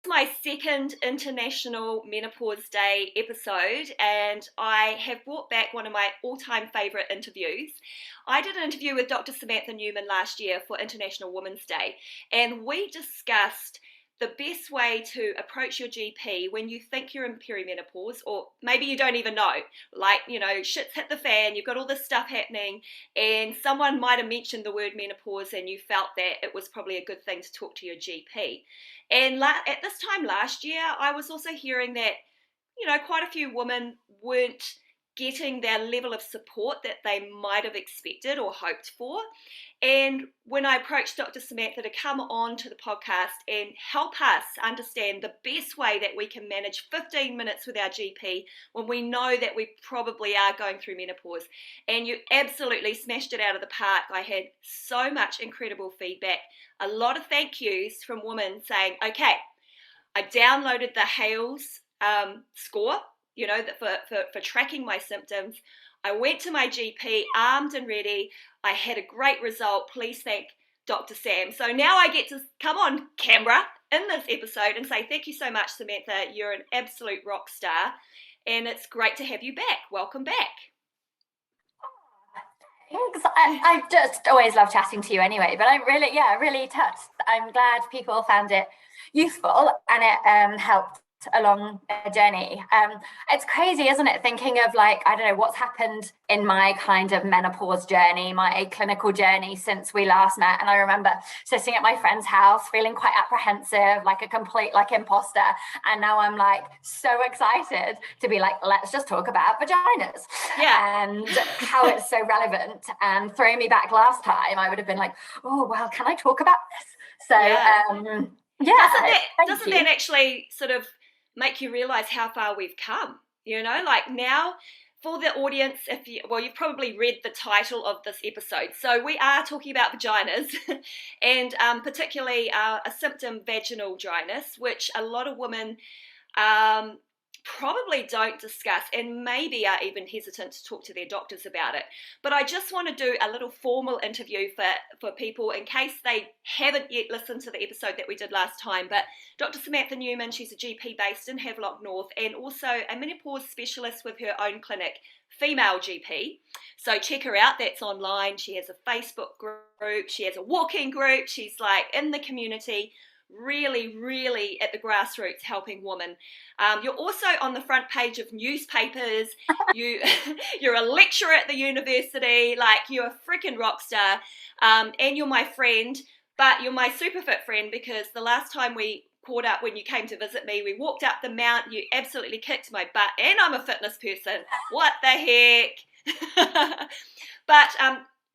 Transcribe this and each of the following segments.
my second International Menopause Day episode, and I have brought back one of my all-time favourite interviews. I did an interview with Dr Samantha Newman last year for International Women's Day, and we discussed the best way to approach your GP when you think you're in perimenopause, or maybe you don't even know, like, shit's hit the fan, you've got all this stuff happening, and someone might have mentioned the word menopause and you felt that it was probably a good thing to talk to your GP. And at this time last year, I was also hearing that, quite a few women weren't getting their level of support that they might have expected or hoped for. And when I approached Dr. Samantha to come on to the podcast and help us understand the best way that we can manage 15 minutes with our GP when we know that we probably are going through menopause, and you absolutely smashed it out of the park. I had so much incredible feedback, a lot of thank yous from women saying, okay, I downloaded the Hales score, for tracking my symptoms. I went to my GP armed and ready. I had a great result. Please thank Dr. Sam. So now I get to come on camera in this episode and say thank you so much, Samantha. You're an absolute rock star, and it's great to have you back. Welcome back. Thanks. I just always love chatting to you anyway, but I'm really touched. I'm glad people found it useful and it helped along a journey. It's crazy, isn't it, thinking of I don't know what's happened in my kind of menopause journey, my clinical journey since we last met. And I remember sitting at my friend's house feeling quite apprehensive, like a complete imposter, and now I'm so excited to be let's just talk about vaginas, and how it's so relevant. And throwing me back last time, I would have been oh well, can I talk about this? So doesn't that actually sort of make you realize how far we've come? Now, for the audience, you've probably read the title of this episode. So we are talking about vaginas and particularly a symptom, vaginal dryness, which a lot of women probably don't discuss and maybe are even hesitant to talk to their doctors about it. But I just want to do a little formal interview for people in case they haven't yet listened to the episode that we did last time. But Dr. Samantha Newman, she's a GP based in Havelock North and also a menopause specialist with her own clinic, female GP. So check her out, that's online. She has a Facebook group, she has a walking group, she's in the community, really at the grassroots helping women. You're also on the front page of newspapers. You're a lecturer at the university. You're a freaking rock star, and you're my friend, but you're my super fit friend, because the last time we caught up, when you came to visit me, we walked up the mount, you absolutely kicked my butt, and I'm a fitness person. What the heck? But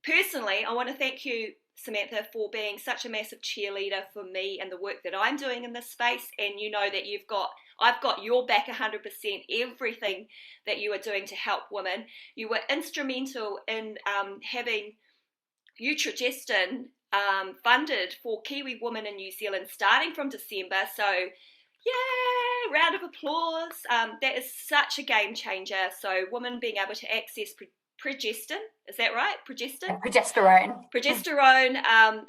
personally, I want to thank you, Samantha, for being such a massive cheerleader for me and the work that I'm doing in this space. And you know that I've got your back 100%, everything that you are doing to help women. You were instrumental in having Utrogestin funded for Kiwi women in New Zealand starting from December. So yay, round of applause. That is such a game changer. So women being able to access progestin, is that right? Progesterone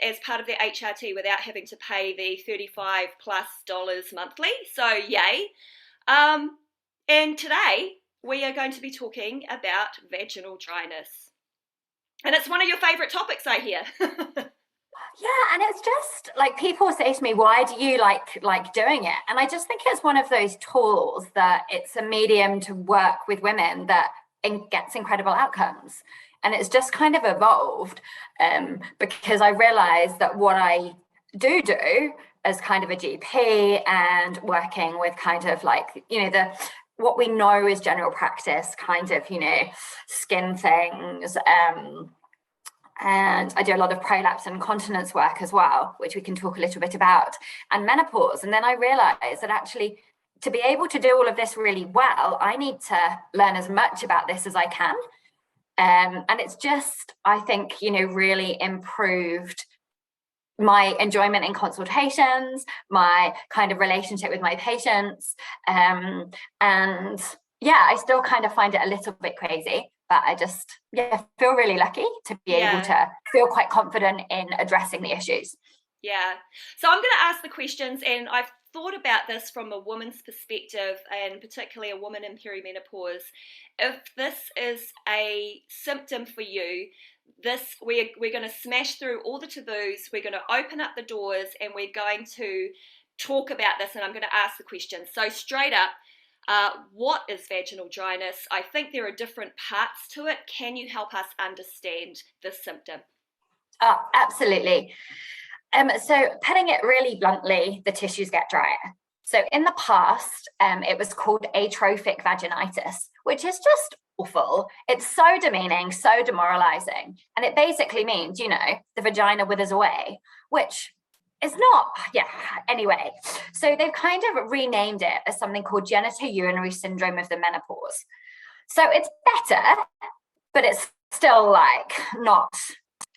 as part of their HRT without having to pay the $35+ monthly. So yay. And today we are going to be talking about vaginal dryness. And it's one of your favourite topics, I hear. Yeah, and it's just people say to me, why do you like doing it? And I just think it's one of those tools that it's a medium to work with women that gets incredible outcomes. And it's just kind of evolved because I realized that what I do as kind of a GP and working with kind of what we know is general practice, kind of, skin things. And I do a lot of prolapse and continence work as well, which we can talk a little bit about, and menopause. And then I realized that actually, to be able to do all of this really well, I need to learn as much about this as I can. And it's just, I think, really improved my enjoyment in consultations, my kind of relationship with my patients. And I still kind of find it a little bit crazy, but I just, feel really lucky to be able to feel quite confident in addressing the issues. Yeah. So I'm going to ask the questions, and I've thought about this from a woman's perspective, and particularly a woman in perimenopause. If this is a symptom for you, this we're going to smash through all the taboos. We're going to open up the doors, and we're going to talk about this. And I'm going to ask the questions. So straight up, what is vaginal dryness? I think there are different parts to it. Can you help us understand this symptom? Oh, absolutely. So putting it really bluntly, the tissues get drier. So in the past, it was called atrophic vaginitis, which is just awful. It's so demeaning, so demoralizing. And it basically means, the vagina withers away, which is not, anyway. So they've kind of renamed it as something called genitourinary syndrome of the menopause. So it's better, but it's still like not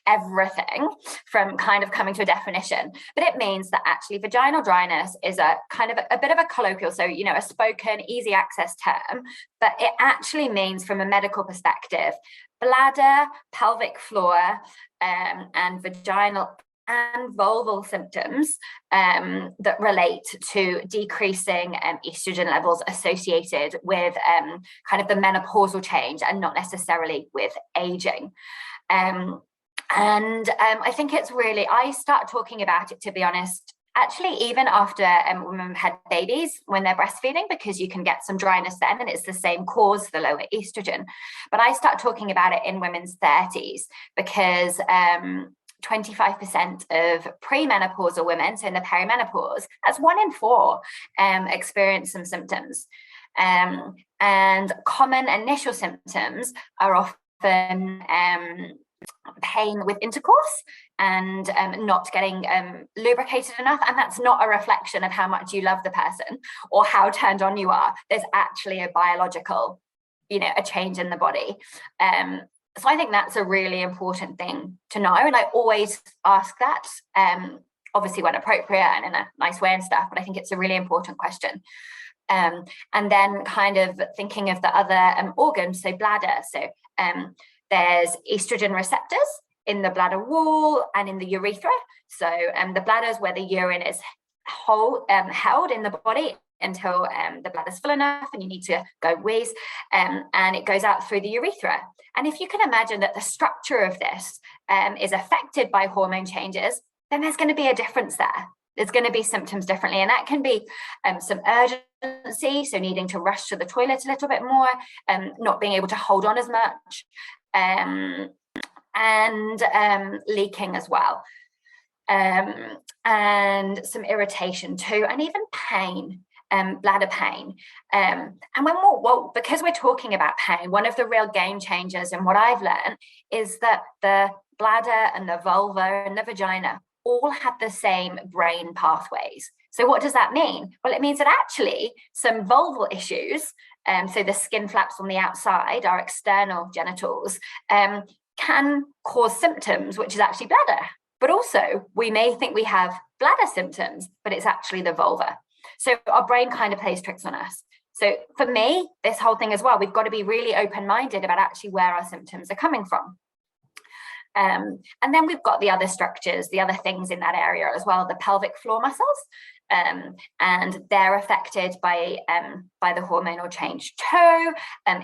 everything from kind of coming to a definition, but it means that actually vaginal dryness is a kind of a bit of a colloquial, so a spoken, easy access term, but it actually means from a medical perspective, bladder, pelvic floor, and vaginal and vulval symptoms that relate to decreasing estrogen levels associated with kind of the menopausal change and not necessarily with aging. And I think it's really, I start talking about it, to be honest, actually, even after women have had babies when they're breastfeeding, because you can get some dryness then, and it's the same cause, the lower estrogen. But I start talking about it in women's 30s because 25% of premenopausal women, so in the perimenopause, that's 1 in 4 experience some symptoms. And common initial symptoms are often pain with intercourse and not getting lubricated enough, and that's not a reflection of how much you love the person or how turned on you are. There's actually a biological, a change in the body. So I think that's a really important thing to know, and I always ask that, obviously when appropriate and in a nice way and stuff, but I think it's a really important question. And then kind of thinking of the other organs, so bladder, so there's estrogen receptors in the bladder wall and in the urethra. So the bladder is where the urine is held in the body until the bladder's full enough and you need to go wheeze, and it goes out through the urethra. And if you can imagine that the structure of this is affected by hormone changes, then there's going to be a difference there. There's going to be symptoms differently, and that can be some urgency, so needing to rush to the toilet a little bit more, not being able to hold on as much, and leaking as well, and some irritation too, and even pain, bladder pain. And because we're talking about pain, one of the real game changers and what I've learned is that the bladder and the vulva and the vagina all have the same brain pathways. So what does that mean? Well, it means that actually some vulval issues, so the skin flaps on the outside, our external genitals, can cause symptoms, which is actually bladder. But also we may think we have bladder symptoms, but it's actually the vulva. So our brain kind of plays tricks on us. So for me, this whole thing as well, we've got to be really open-minded about actually where our symptoms are coming from. And then we've got the other structures, the other things in that area as well, the pelvic floor muscles, and they're affected by the hormonal change too,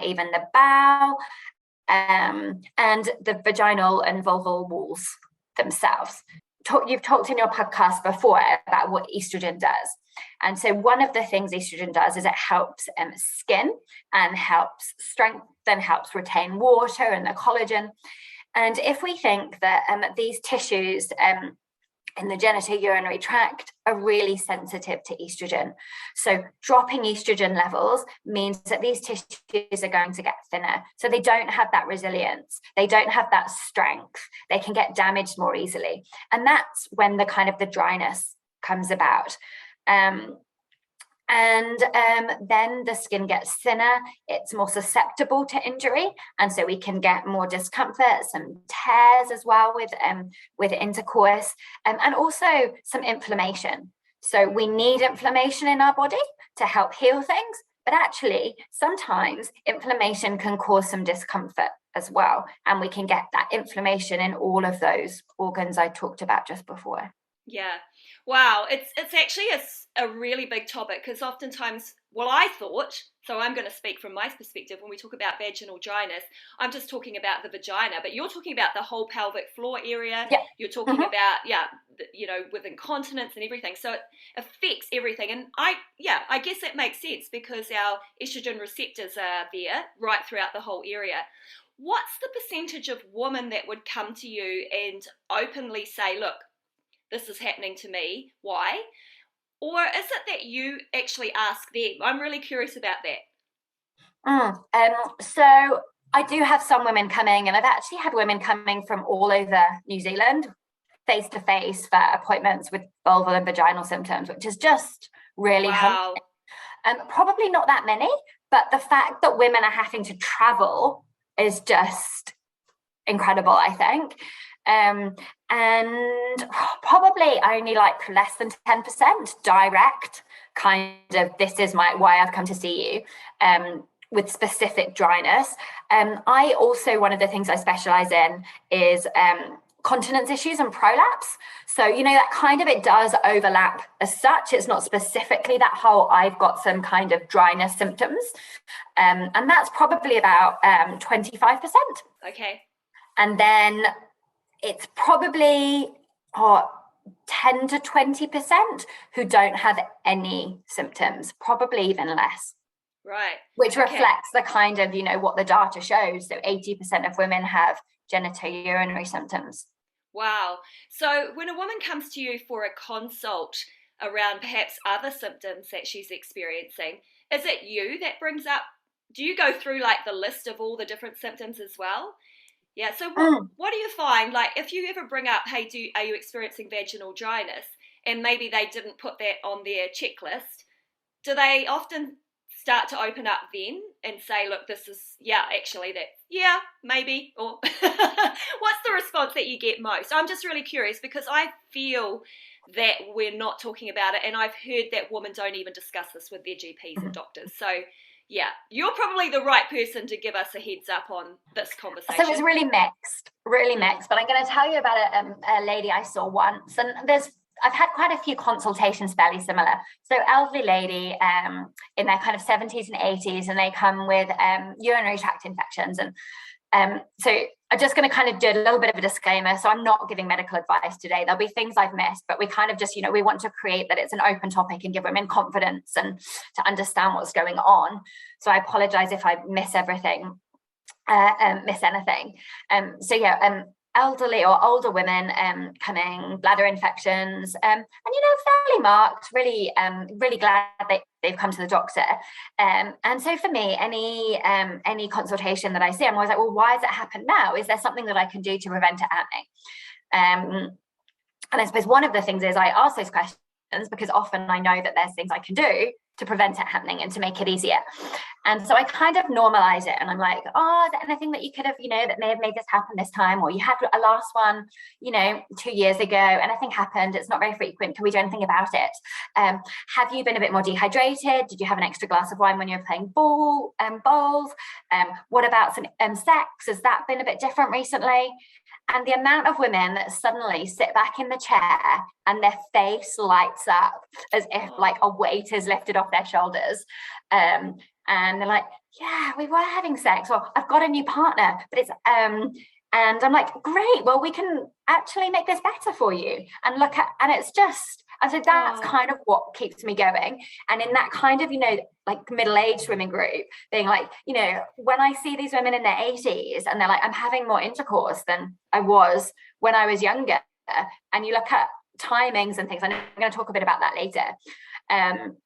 even the bowel, and the vaginal and vulval walls themselves. You've talked in your podcast before about what estrogen does. And so one of the things estrogen does is it helps skin and helps strengthen, helps retain water and the collagen. And if we think that these tissues in the genitourinary tract are really sensitive to estrogen, so dropping estrogen levels means that these tissues are going to get thinner. So they don't have that resilience. They don't have that strength. They can get damaged more easily. And that's when the kind of the dryness comes about. Then the skin gets thinner, it's more susceptible to injury, and so we can get more discomfort, some tears as well with intercourse, and also some inflammation. So we need inflammation in our body to help heal things, but actually sometimes inflammation can cause some discomfort as well, and we can get that inflammation in all of those organs I talked about just before. Yeah. Wow. It's actually a really big topic because oftentimes, well, I thought, so I'm going to speak from my perspective, when we talk about vaginal dryness, I'm just talking about the vagina, but you're talking about the whole pelvic floor area. Yeah. You're talking about, with incontinence and everything. So it affects everything. And I guess that makes sense because our estrogen receptors are there right throughout the whole area. What's the percentage of women that would come to you and openly say, look, this is happening to me, why? Or is it that you actually ask them? I'm really curious about that. So I do have some women coming, and I've actually had women coming from all over New Zealand face to face for appointments with vulval and vaginal symptoms, which is just really wow. Probably not that many, but the fact that women are having to travel is just incredible, I think. And probably only like less than 10% direct kind of, this is why I've come to see you, with specific dryness. I also, one of the things I specialise in is continence issues and prolapse. So, that kind of, it does overlap as such. It's not specifically that whole, I've got some kind of dryness symptoms. And that's probably about 25%. Okay. And then it's probably 10 to 20% who don't have any symptoms, probably even less. Right. Which reflects the kind of, what the data shows. So 80% of women have genitourinary symptoms. Wow. So when a woman comes to you for a consult around perhaps other symptoms that she's experiencing, is it you that brings up, do you go through like the list of all the different symptoms as well? Yeah, so what do you find? Like, if you ever bring up, hey, are you experiencing vaginal dryness? And maybe they didn't put that on their checklist, do they often start to open up then and say, look, this is, maybe, or what's the response that you get most? I'm just really curious because I feel that we're not talking about it, and I've heard that women don't even discuss this with their GPs and doctors. So yeah, you're probably the right person to give us a heads up on this conversation. So it's really mixed. But I'm going to tell you about a lady I saw once, and I've had quite a few consultations fairly similar. So elderly lady in their kind of 70s and 80s, and they come with urinary tract infections. And so I'm just going to kind of do a little bit of a disclaimer. So I'm not giving medical advice today. There'll be things I've missed, but we kind of just, we want to create that it's an open topic and give women confidence and to understand what's going on. So I apologize if I miss everything, miss anything. Elderly or older women coming, bladder infections, and fairly marked, really glad they've come to the doctor. And so for me, any consultation that I see, I'm always like, well, why has it happened now? Is there something that I can do to prevent it happening? And I suppose one of the things is I ask those questions because often I know that there's things I can do to prevent it happening and to make it easier. And so I kind of normalize it, and I'm like, oh, is there anything that you could have, that may have made this happen this time? Or you had a last one, 2 years ago, and anything happened. It's not very frequent. Can we do anything about it? Have you been a bit more dehydrated? Did you have an extra glass of wine when you were playing bowls? What about some sex? Has that been a bit different recently? And the amount of women that suddenly sit back in the chair and their face lights up as if like a weight is lifted off their shoulders. And they're like, yeah, we were having sex, or I've got a new partner, but it's, and I'm like, great, well, we can actually make this better for you. And it's just, and so that's kind of what keeps me going. And in that kind of, like middle-aged women group, being like, when I see these women in their 80s and they're like, I'm having more intercourse than I was when I was younger. And you look at timings and things, I'm going to talk a bit about that later.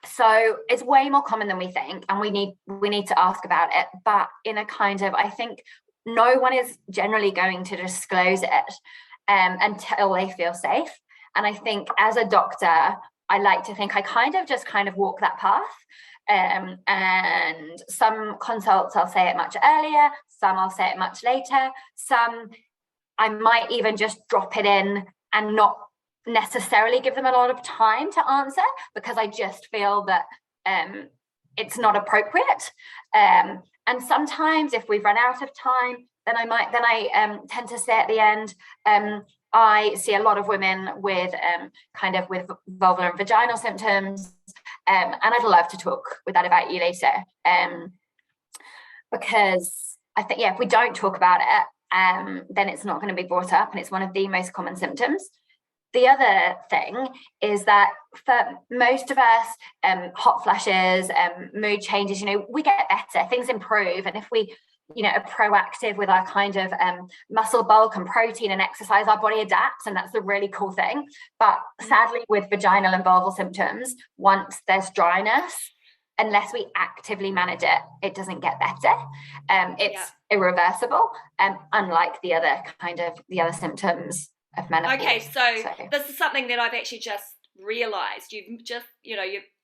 So it's way more common than we think, and we need to ask about it, but in a kind of, I think no one is generally going to disclose it until they feel safe. And I think as a doctor, I like to think I kind of walk that path. And some consults I'll say it much earlier, some I'll say it much later, some I might even just drop it in and not necessarily give them a lot of time to answer because I just feel that it's not appropriate. And sometimes if we've run out of time, then I tend to say at the end, I see a lot of women with kind of with vulvar and vaginal symptoms, and I'd love to talk with that about you later, because I think, yeah, if we don't talk about it, then it's not going to be brought up, and it's one of the most common symptoms. The other thing is that for most of us, hot flushes, mood changes, we get better, things improve. And if we, are proactive with our kind of muscle bulk and protein and exercise, our body adapts, and that's the really cool thing. But sadly, with vaginal and vulval symptoms, once there's dryness, unless we actively manage it, it doesn't get better. It's irreversible, unlike the other symptoms of menopause. Okay, so this is something that I've actually just realized.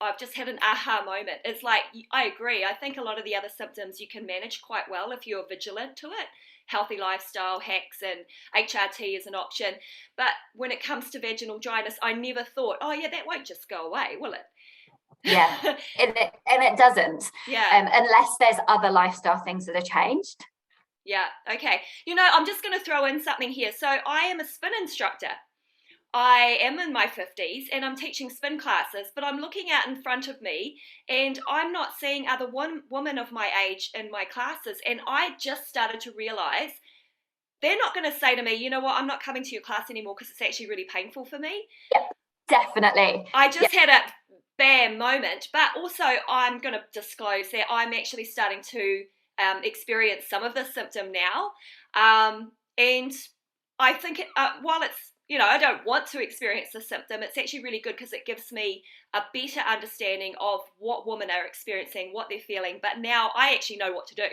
I've just had an aha moment. It's like, I agree. I think a lot of the other symptoms you can manage quite well if you're vigilant to it. Healthy lifestyle hacks and HRT is an option. But when it comes to vaginal dryness, I never thought, oh yeah, that won't just go away, will it? Yeah, and it doesn't. Yeah. Unless there's other lifestyle things that are changed. Yeah, okay. I'm just going to throw in something here. So I am a spin instructor. I am in my 50s and I'm teaching spin classes, but I'm looking out in front of me and I'm not seeing other women of my age in my classes. And I just started to realize they're not going to say to me, you know what, I'm not coming to your class anymore because it's actually really painful for me. Yep, definitely. I just had a bam moment, but also I'm going to disclose that I'm actually starting to experience some of the symptom now, and I think while it's, I don't want to experience the symptom, it's actually really good because it gives me a better understanding of what women are experiencing, what they're feeling. But now I actually know what to do.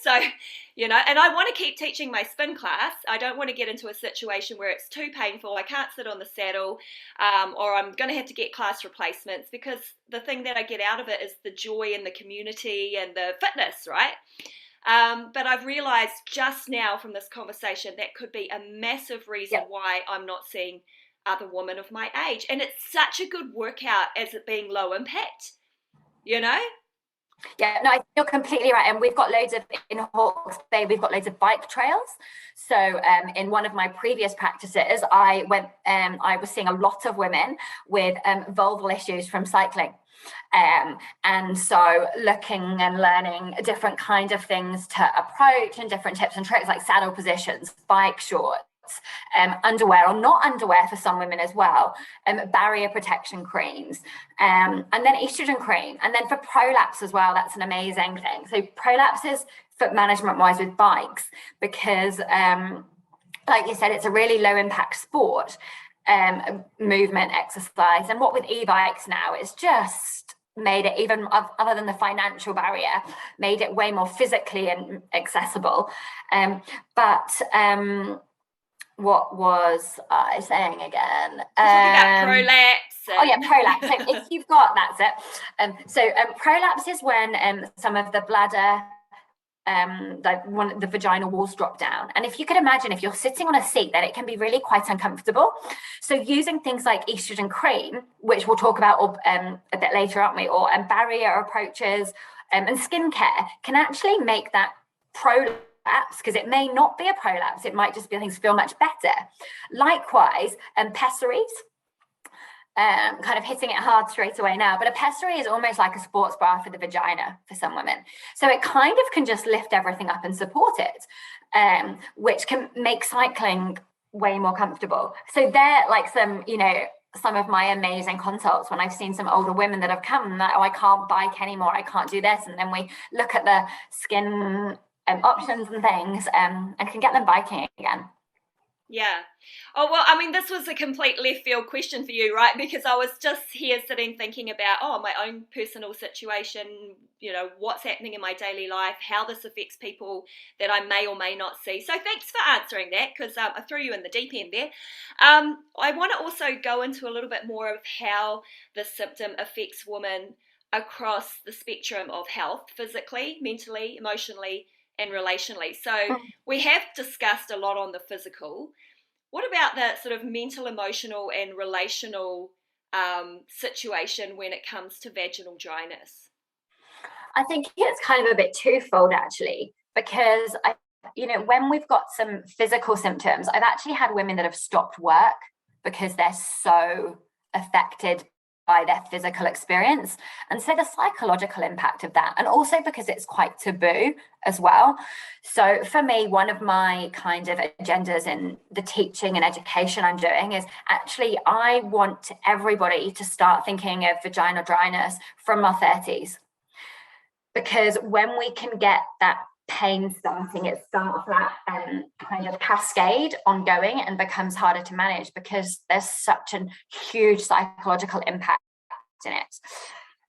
So, and I want to keep teaching my spin class. I don't want to get into a situation where it's too painful, I can't sit on the saddle, or I'm going to have to get class replacements, because the thing that I get out of it is the joy and the community and the fitness, right? But I've realized just now from this conversation that could be a massive reason why I'm not seeing other women of my age. And it's such a good workout as it being low impact, Yeah, no, I think you're completely right. And we've got loads in Hawke's Bay, we've got loads of bike trails. So in one of my previous practices, I was seeing a lot of women with vulval issues from cycling. And so looking and learning different kind of things to approach, and different tips and tricks like saddle positions, bike shorts, underwear or not underwear for some women as well, barrier protection creams, and then estrogen cream. And then for prolapse as well, that's an amazing thing. So prolapse is foot management wise with bikes, because like you said, it's a really low impact sport, movement exercise. And what with e-bikes now, it's just made it, even other than the financial barrier, made it way more physically and accessible. What was I saying again? Talking about prolapse. Oh yeah, prolapse. So if you've got, that's it. Prolapse is when some of the bladder, the vaginal walls drop down. And if you could imagine, if you're sitting on a seat, then it can be really quite uncomfortable. So using things like estrogen cream, which we'll talk about a bit later, aren't we? Or barrier approaches and skincare can actually make that prolapse, because it may not be a prolapse, it might just be things feel much better. Likewise, pessaries, kind of hitting it hard straight away now, but a pessary is almost like a sports bra for the vagina for some women. So it kind of can just lift everything up and support it, which can make cycling way more comfortable. So they're like some of my amazing consults when I've seen some older women that have come that, I can't bike anymore, I can't do this. And then we look at the skin options and things, and can get them biking again. Yeah. Oh, well, I mean, this was a complete left field question for you, right? Because I was just here sitting thinking about, my own personal situation, what's happening in my daily life, how this affects people that I may or may not see. So thanks for answering that, because I threw you in the deep end there. I want to also go into a little bit more of how the symptom affects women across the spectrum of health, physically, mentally, emotionally, and relationally. So we have discussed a lot on the physical. What about the sort of mental, emotional, and relational situation when it comes to vaginal dryness? I think it's kind of a bit twofold, actually, because I when we've got some physical symptoms, I've actually had women that have stopped work because they're so affected by their physical experience. And so the psychological impact of that, and also because it's quite taboo as well. So for me, one of my kind of agendas in the teaching and education I'm doing is actually I want everybody to start thinking of vaginal dryness from our 30s. Because when we can get that pain starting, it starts that kind of cascade ongoing and becomes harder to manage because there's such a huge psychological impact in it.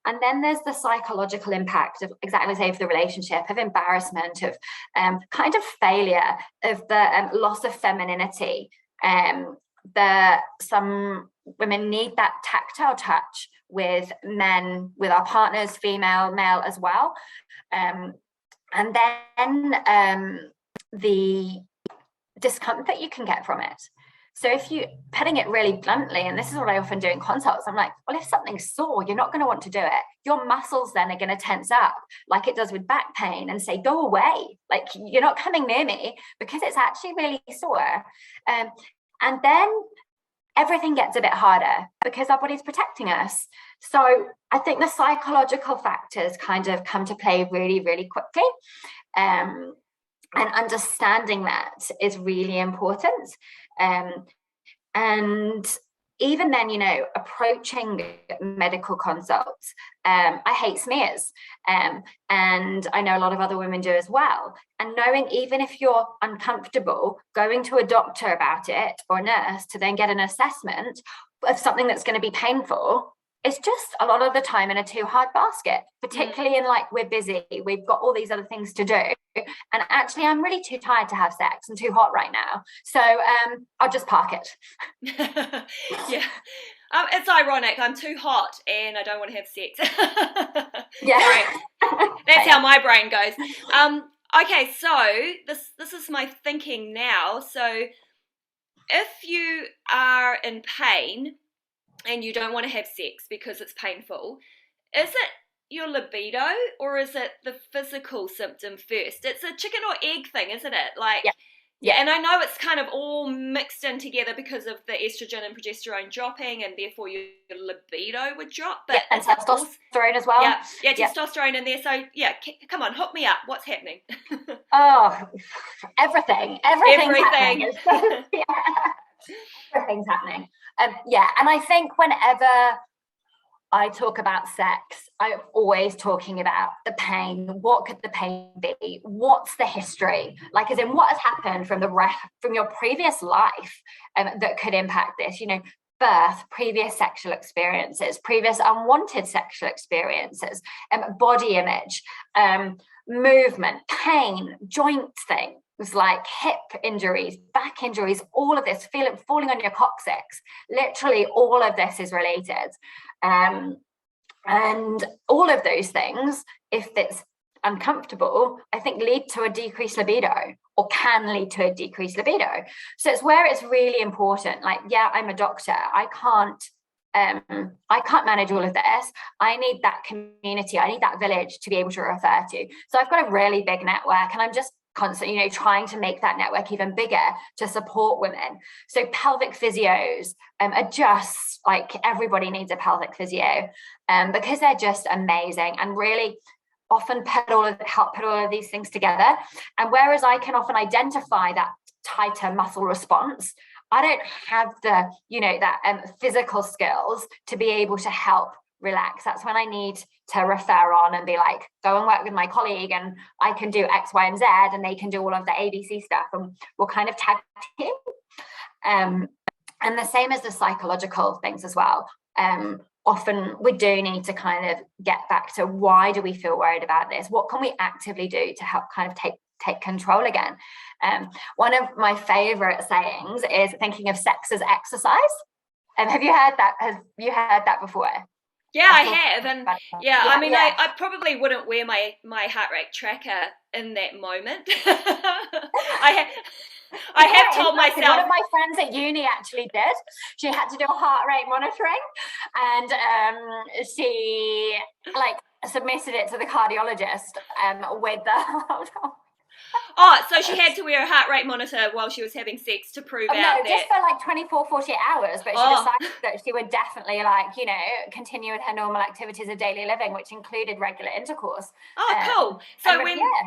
And then there's the psychological impact of exactly say of the relationship, of embarrassment, of kind of failure, of the loss of femininity. Some women need that tactile touch with men, with our partners, female, male as well. And then the discomfort you can get from it. So if you, putting it really bluntly, and this is what I often do in consults, I'm like, well, if something's sore, you're not going to want to do it. Your muscles then are going to tense up like it does with back pain and say, go away. Like, you're not coming near me because it's actually really sore. And then everything gets a bit harder because our body's protecting us. So I think the psychological factors kind of come to play really, really quickly. And understanding that is really important. And even then, approaching medical consults, I hate smears. And I know a lot of other women do as well. And knowing even if you're uncomfortable, going to a doctor about it or a nurse to then get an assessment of something that's going to be painful, it's just a lot of the time in a too hard basket, particularly in like, we're busy, we've got all these other things to do. And actually, I'm really too tired to have sex and too hot right now. So I'll just park it. Yeah. It's ironic. I'm too hot and I don't want to have sex. Yeah. Sorry. That's how my brain goes. Okay, so this is my thinking now. So if you are in pain and you don't want to have sex because it's painful, is it your libido or is it the physical symptom first? It's a chicken or egg thing, isn't it? Like, yeah. And I know it's kind of all mixed in together because of the estrogen and progesterone dropping, and therefore your libido would drop. But and testosterone as well. Yeah, testosterone in there. So yeah, come on, hook me up. What's happening? Oh, everything. Everything's happening. Yeah. Everything's happening. And I think whenever I talk about sex, I'm always talking about the pain. What could the pain be? What's the history? Like, as in, what has happened from your previous life that could impact this? Birth, previous sexual experiences, previous unwanted sexual experiences, body image, movement, pain, joint things like hip injuries, back injuries, all of this, falling on your coccyx. Literally, all of this is related. And all of those things, if it's uncomfortable, I think lead to a decreased libido or can lead to a decreased libido. So it's where it's really important. Like, yeah, I'm a doctor. I can't manage all of this. I need that community. I need that village to be able to refer to. So I've got a really big network, and I'm just constantly, trying to make that network even bigger to support women. So pelvic physios are just like, everybody needs a pelvic physio because they're just amazing and really often help put all of these things together. And whereas I can often identify that tighter muscle response, I don't have the, that physical skills to be able to help relax. That's when I need to refer on and be like, go and work with my colleague and I can do X, Y, and Z, and they can do all of the ABC stuff, and we'll kind of tag team. And the same as the psychological things as well. Often we do need to kind of get back to, why do we feel worried about this? What can we actively do to help kind of take control again? One of my favorite sayings is thinking of sex as exercise. Have you heard that? Have you heard that before? Yeah, I have. And I probably wouldn't wear my heart rate tracker in that moment. I have told myself. One of my friends at uni actually did. She had to do a heart rate monitoring, and she submitted it to the cardiologist with the Oh, so she had to wear a heart rate monitor while she was having sex to prove out that... No, just for like 24, 48 hours, but she decided that she would definitely continue with her normal activities of daily living, which included regular intercourse. Oh, cool. So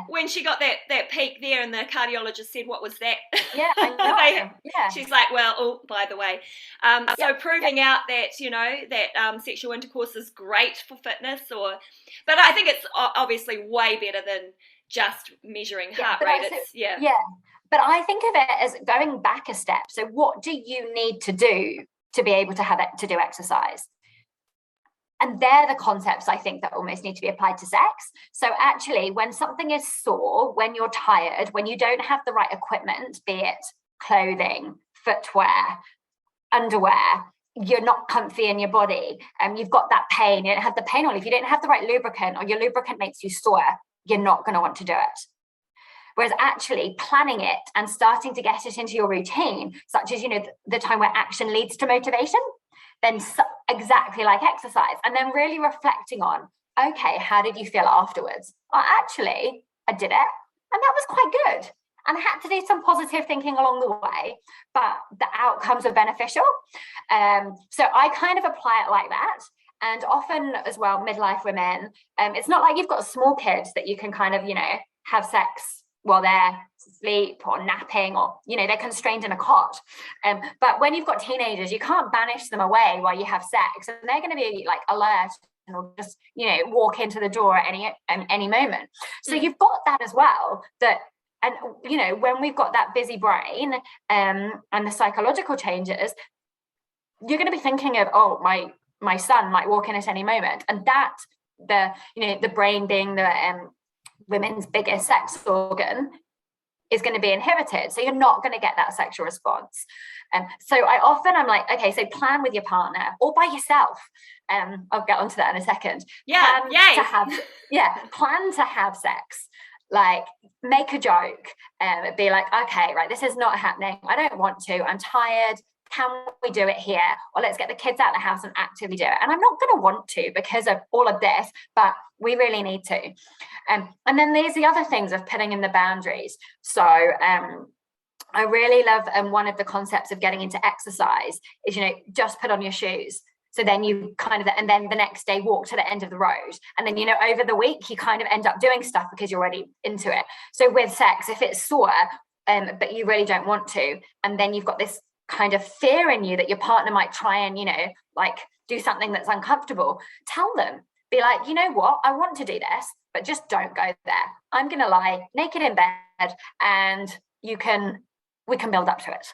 when she got that peak there and the cardiologist said, what was that? Yeah, I know. She's like, well, oh, by the way. So proving out that, that sexual intercourse is great for fitness, but I think it's obviously way better than just measuring heart rate. But I think of it as going back a step. So what do you need to do to be able to do exercise? And they're the concepts I think that almost need to be applied to sex. So actually, when something is sore, when you're tired, when you don't have the right equipment, be it clothing, footwear, underwear, you're not comfy in your body, and you've got that pain, you don't have the pain on. If you don't have the right lubricant, or your lubricant makes you sore, you're not going to want to do it. Whereas actually planning it and starting to get it into your routine, such as, the time where action leads to motivation, then exactly like exercise, and then really reflecting on, okay, how did you feel afterwards? Well, actually, I did it, and that was quite good. And I had to do some positive thinking along the way, but the outcomes were beneficial. So I kind of apply it like that. And often as well, midlife women, it's not like you've got small kids that you can kind of, have sex while they're asleep or napping, or, they're constrained in a cot. But when you've got teenagers, you can't banish them away while you have sex. And they're going to be like alert and just, walk into the door at any moment. So you've got that as well, and, when we've got that busy brain and the psychological changes, you're going to be thinking of, oh, my son might walk in at any moment. And that, the brain being the women's biggest sex organ, is going to be inhibited. So you're not going to get that sexual response. So I'm like, okay, so plan with your partner or by yourself. I'll get onto that in a second. Plan to have sex. Like, make a joke, be like, okay, right, this is not happening. I don't want to. I'm tired. Can we do it here? Or let's get the kids out of the house and actively do it. And I'm not going to want to because of all of this, but we really need to. And then there's the other things of putting in the boundaries. So I really love one of the concepts of getting into exercise is, just put on your shoes. So then you and then the next day walk to the end of the road. And then, over the week, you kind of end up doing stuff because you're already into it. So with sex, if it's sore, but you really don't want to, and then you've got this kind of fear in you that your partner might try and, do something that's uncomfortable, tell them, be like, you know what, I want to do this, but just don't go there. I'm going to lie naked in bed and we can build up to it.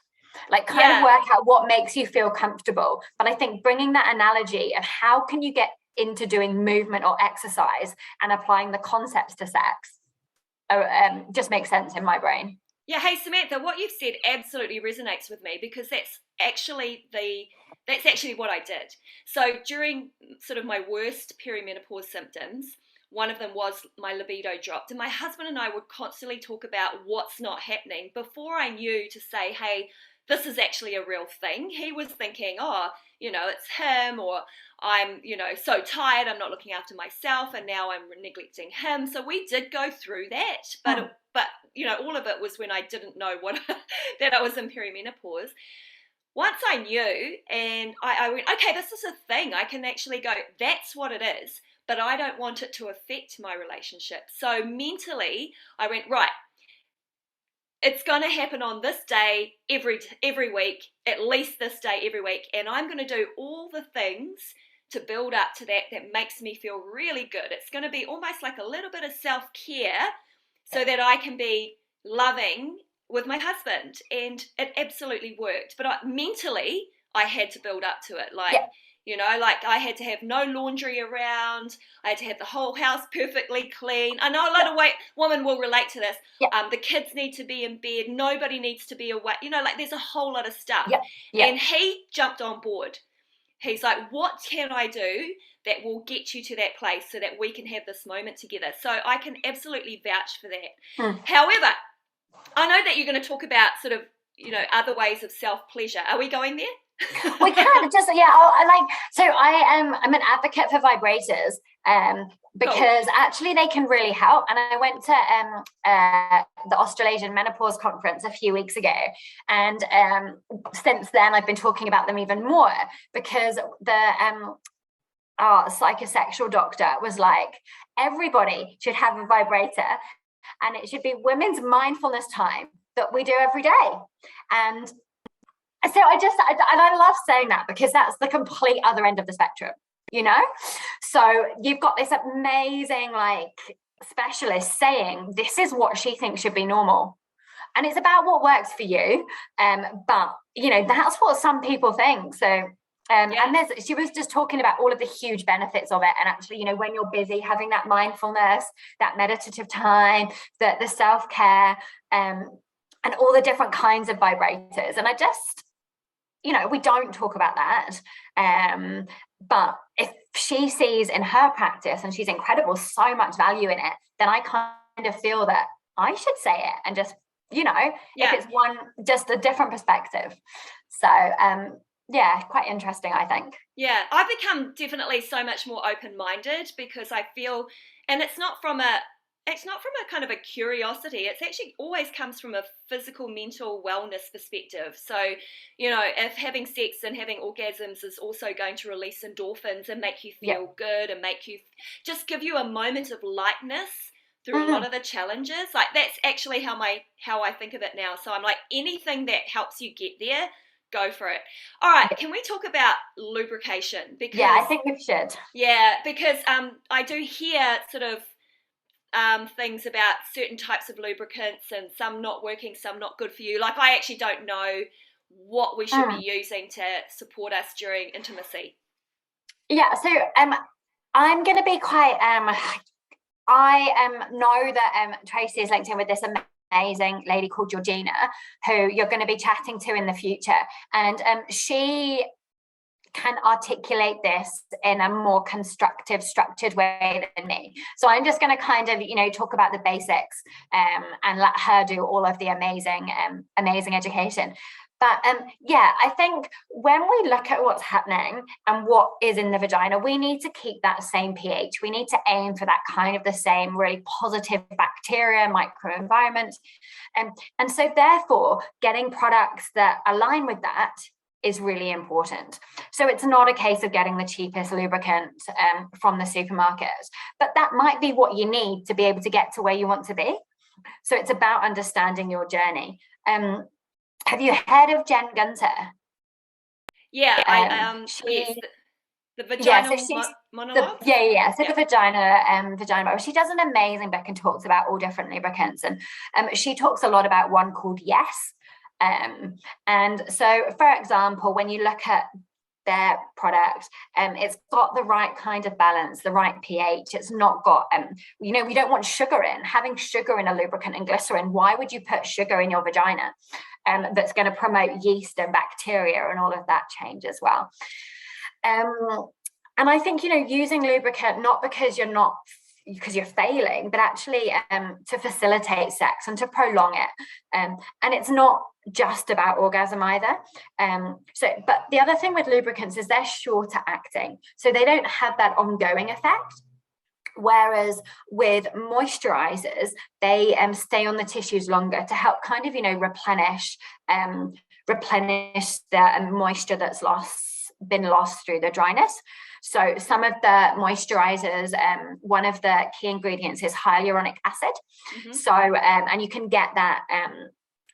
Like kind of work out what makes you feel comfortable. But I think bringing that analogy of how can you get into doing movement or exercise and applying the concepts to sex just makes sense in my brain. Yeah, hey Samantha, what you've said absolutely resonates with me because that's actually what I did. So during sort of my worst perimenopause symptoms, one of them was my libido dropped, and my husband and I would constantly talk about what's not happening before I knew to say, hey, this is actually a real thing. He was thinking, it's him, or I'm, so tired, I'm not looking after myself, and now I'm neglecting him. So we did go through that, but all of it was when I didn't know that I was in perimenopause. Once I knew, and I went, okay, this is a thing. I can actually go, that's what it is, but I don't want it to affect my relationship. So mentally, I went, right, it's going to happen on this day every week, at least this day every week, and I'm going to do all the things to build up to that makes me feel really good. It's going to be almost like a little bit of self-care so that I can be loving with my husband, and it absolutely worked. But mentally, I had to build up to it, like I had to have no laundry around. I had to have the whole house perfectly clean. I know a lot of women will relate to this. The kids need to be in bed. Nobody needs to be awake. There's a whole lot of stuff. And he jumped on board. He's like, what can I do that will get you to that place so that we can have this moment together? So I can absolutely vouch for that. However, I know that you're going to talk about sort of, other ways of self-pleasure. Are we going there? We can just, yeah, I like, so I'm an advocate for vibrators, because Cool. actually they can really help. And I went to the Australasian Menopause Conference a few weeks ago, and since then I've been talking about them even more, because the our psychosexual doctor was like, everybody should have a vibrator, and it should be women's mindfulness time that we do every day. And so I love saying that, because that's the complete other end of the spectrum, you know? So you've got this amazing, like, specialist saying this is what she thinks should be normal. And it's about what works for you. But, you know, that's what some people think. So, Yeah. and she was just talking about all of the huge benefits of it. And actually, you know, when you're busy, having that mindfulness, that meditative time, the self-care, and all the different kinds of vibrators. And I just, you know, we don't talk about that. But if she sees in her practice, and she's incredible, so much value in it, then I kind of feel that I should say it, and just, you know, Yeah. if it's one, just a different perspective. So, yeah, quite interesting, I think. Yeah, I've become definitely so much more open-minded, because I feel, and it's not from a kind of a curiosity. It's actually always comes from a physical, mental wellness perspective. So, if having sex and having orgasms is also going to release endorphins and make you Yeah. feel good and make you just give you a moment of lightness through a lot Mm. of the challenges, like that's actually how I think of it now. So I'm like, anything that helps you get there, go for it. All right, can we talk about lubrication? Yeah, I Because think we should. I do hear sort of things about certain types of lubricants and some not working, some not good for you. Like, I actually don't know what we should be Mm. using to support us during intimacy. Yeah, so I'm going to be quite. I know that Tracy is linked in with this amazing lady called Georgina, who you're going to be chatting to in the future, and she can articulate this in a more constructive, structured way than me. So I'm just going to kind of, talk about the basics, and let her do all of the amazing education. But yeah, I think when we look at what's happening and what is in the vagina, we need to keep that same pH. We need to aim for that kind of the same really positive bacteria, microenvironment. And so therefore, getting products that align with that is really important. So it's not a case of getting the cheapest lubricant from the supermarket, but that might be what you need to be able to get to where you want to be. So it's about understanding your journey. Have you heard of Jen Gunter? Yeah, yes, She the Yeah, so vaginal she's monologues. so Yeah. the vagina. She does an amazing book and talks about all different lubricants, and she talks a lot about one called Yes. And so, for example, when you look at their product, it's got the right kind of balance, the right pH. It's not got, we don't want sugar in. Having sugar in a lubricant and glycerin, why would you put sugar in your vagina? That's going to promote yeast and bacteria and all of that change as well. And I think, using lubricant, not because you're failing, but actually to facilitate sex and to prolong it. And it's not just about orgasm either. But the other thing with lubricants is they're shorter acting. So they don't have that ongoing effect. Whereas with moisturizers, they stay on the tissues longer to help kind of, replenish the moisture that's been lost through the dryness. So some of the moisturizers, one of the key ingredients is hyaluronic acid. Mm-hmm. So, and you can get that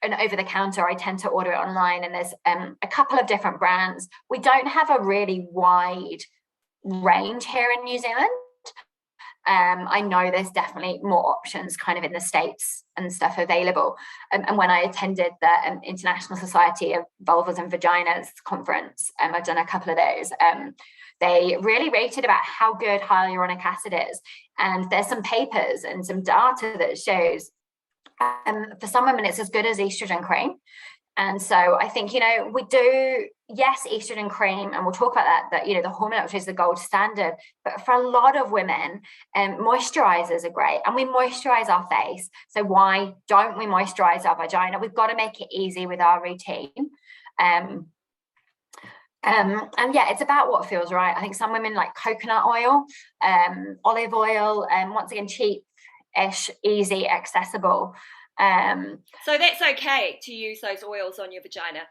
and over the counter. I tend to order it online, and there's a couple of different brands. We don't have a really wide range here in New Zealand. I know there's definitely more options kind of in the States and stuff available. And when I attended the International Society of Vulvas and Vaginas conference, I've done a couple of those, they really rated about how good hyaluronic acid is. And there's some papers and some data that shows for some women it's as good as estrogen cream. And so I think, we do, yes, estrogen cream, and we'll talk about that, the hormone which is the gold standard. But for a lot of women, moisturizers are great. And we moisturize our face. So why don't we moisturize our vagina? We've got to make it easy with our routine. And yeah, it's about what feels right. I think some women like coconut oil, olive oil, once again, cheap-ish, easy, accessible. So that's okay to use those oils on your vagina.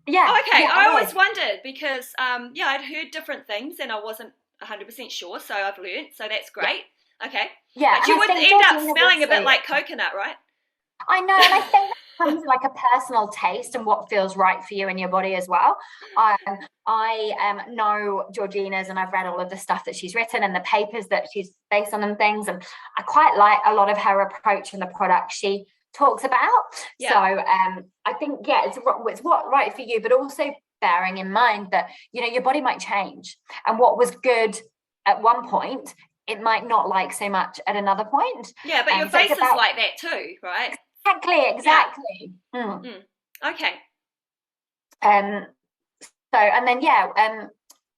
Yeah, Oh, okay. yeah, I it always is. wondered because, yeah, I'd heard different things and I wasn't 100% sure, so I've learned. So that's Yeah, great. Okay. yeah, But and you I would think end up Georgina's smelling a bit also. like coconut, right? I know, and I think that comes like a personal taste and what feels right for you and your body as well. I know Georgina's, and I've read all of the stuff that she's written and the papers that she's based on and things, and I quite like a lot of her approach and the product she talks about. So Yeah. I think, yeah, it's what right for you, but also bearing in mind that, you know, your body might change, and what was good at one point, it might not like so much at another point. Yeah, but your So it's face is about. like that too, right? Exactly, Yeah. exactly. Mm. Okay. So, and then, yeah,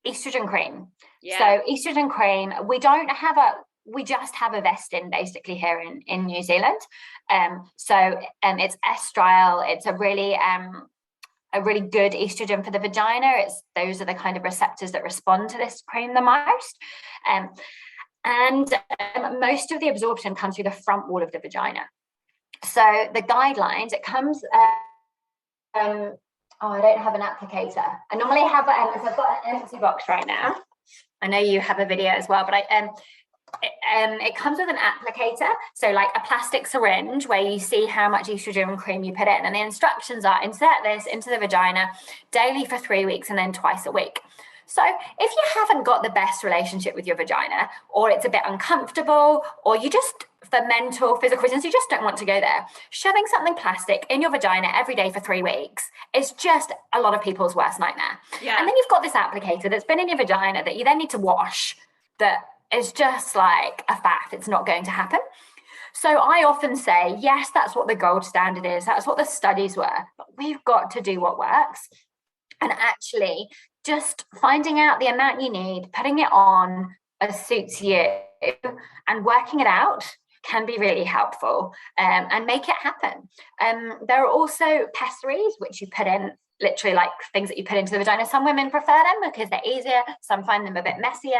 estrogen cream. So Yeah. estrogen cream, we just have a Vestin basically here in New Zealand. It's estriol. It's a really good estrogen for the vagina. Those are the kind of receptors that respond to this cream the most. And most of the absorption comes through the front wall of the vagina. So the guidelines, it comes. I don't have an applicator. I normally have. So I've got an empty box right now. I know you have a video as well, but it comes with an applicator, so like a plastic syringe where you see how much estrogen cream you put in, and the instructions are insert this into the vagina daily for 3 weeks and then twice a week. So if you haven't got the best relationship with your vagina, or it's a bit uncomfortable, or you just, for mental, physical reasons, you just don't want to go there, shoving something plastic in your vagina every day for 3 weeks is just a lot of people's worst nightmare. Yeah. And then you've got this applicator that's been in your vagina that you then need to wash, that is just like a fact. It's not going to happen. So I often say, yes, that's what the gold standard is. That's what the studies were. But we've got to do what works. And actually, just finding out the amount you need, putting it on as suits you, and working it out can be really helpful, and make it happen. There are also pessaries, which you put in, literally like things that you put into the vagina. Some women prefer them because they're easier. Some find them a bit messier.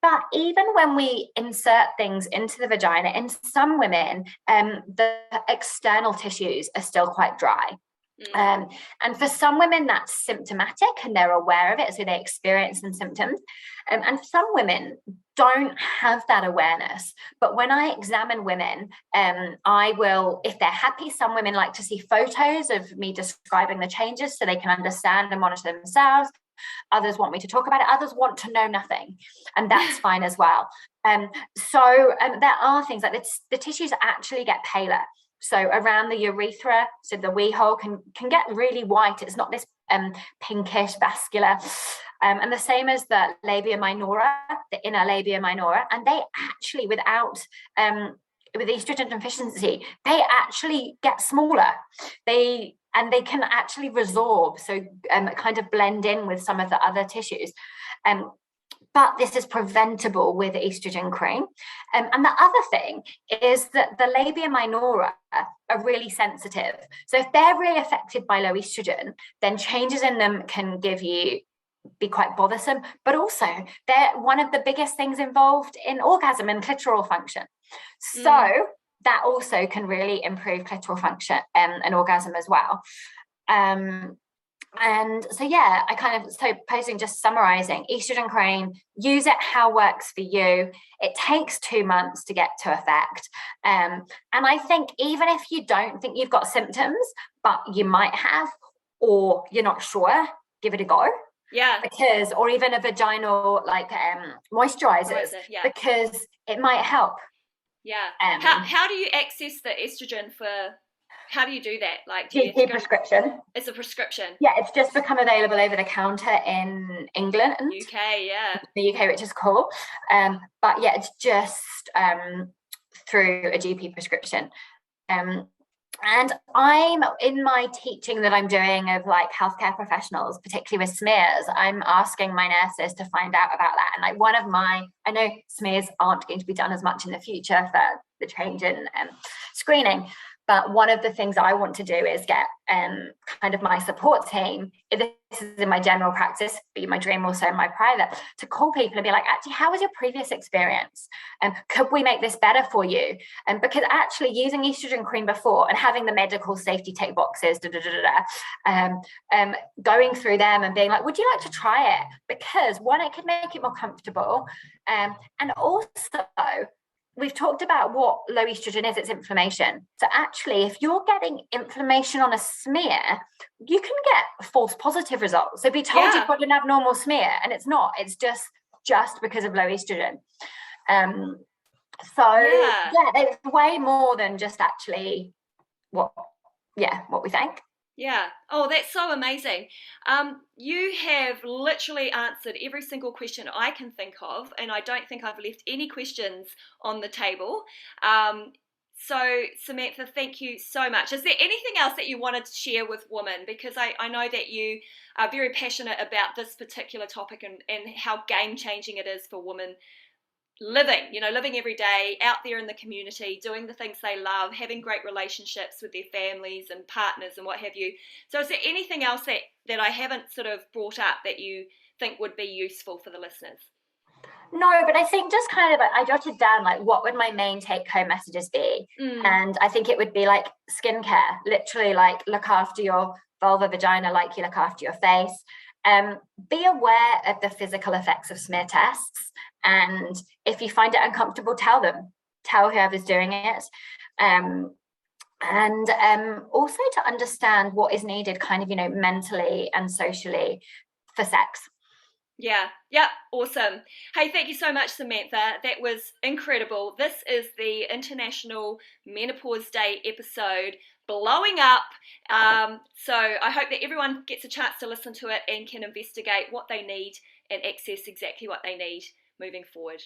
But even when we insert things into the vagina, in some women, the external tissues are still quite dry. And for some women, that's symptomatic and they're aware of it, so they experience some symptoms. And some women don't have that awareness. But when I examine women, I will, if they're happy, some women like to see photos of me describing the changes so they can understand and monitor themselves. Others want me to talk about it. Others want to know nothing, and that's fine as well. So there are things like the tissues actually get paler. So around the urethra, so the wee hole can get really white. It's not this pinkish vascular. And the same as the labia minora, the inner labia minora, and they actually, with estrogen deficiency, they actually get smaller. They can actually resorb, so kind of blend in with some of the other tissues. But this is preventable with estrogen cream. And the other thing is that the labia minora are really sensitive. So if they're really affected by low estrogen, then changes in them can be quite bothersome, but also they're one of the biggest things involved in orgasm and clitoral function. So that also can really improve clitoral function and orgasm as well. And so, yeah, just summarizing, estrogen cream, use it how works for you. It takes 2 months to get to effect. And I think even if you don't think you've got symptoms, but you might have, or you're not sure, give it a go. Yeah. Or even a vaginal moisturizer, yeah. because it might help. Yeah. How do you access the estrogen how do you do that? Like, do GP prescription. It's a prescription. Yeah, it's just become available over the counter in England. UK, yeah. The UK, which is cool. But yeah, it's just through a GP prescription. And I'm in my teaching that I'm doing of like healthcare professionals, particularly with smears, I'm asking my nurses to find out about that. And like I know smears aren't going to be done as much in the future for the change in screening, But one of the things I want to do is get kind of my support team, if this is in my general practice, be my dream also in my private, to call people and be like, actually, how was your previous experience? And could we make this better for you? And because actually using estrogen cream before and having the medical safety tick boxes, going through them and being like, would you like to try it? Because one, it could make it more comfortable. And also, we've talked about what low estrogen is, it's inflammation. So actually, if you're getting inflammation on a smear, you can get false positive results. So be told you've got an abnormal smear, and it's not. It's just because of low estrogen. There's way more than just actually what we think. Yeah. Oh, that's so amazing. You have literally answered every single question I can think of, and I don't think I've left any questions on the table. So, Samantha, thank you so much. Is there anything else that you wanted to share with women? Because I know that you are very passionate about this particular topic and how game-changing it is for women living every day out there in the community, doing the things they love, having great relationships with their families and partners and what have you. So is there anything else that I haven't sort of brought up that you think would be useful for the listeners? No, but I think just kind of, I jotted down like what would my main take home messages be? And I think it would be like skincare, literally like look after your vulva, vagina like you look after your face. Be aware of the physical effects of smear tests. And if you find it uncomfortable, tell whoever's doing it. And also to understand what is needed kind of, mentally and socially for sex. Yeah, awesome. Hey, thank you so much, Samantha. That was incredible. This is the International Menopause Day episode, blowing up. So I hope that everyone gets a chance to listen to it and can investigate what they need and access exactly what they need moving forward.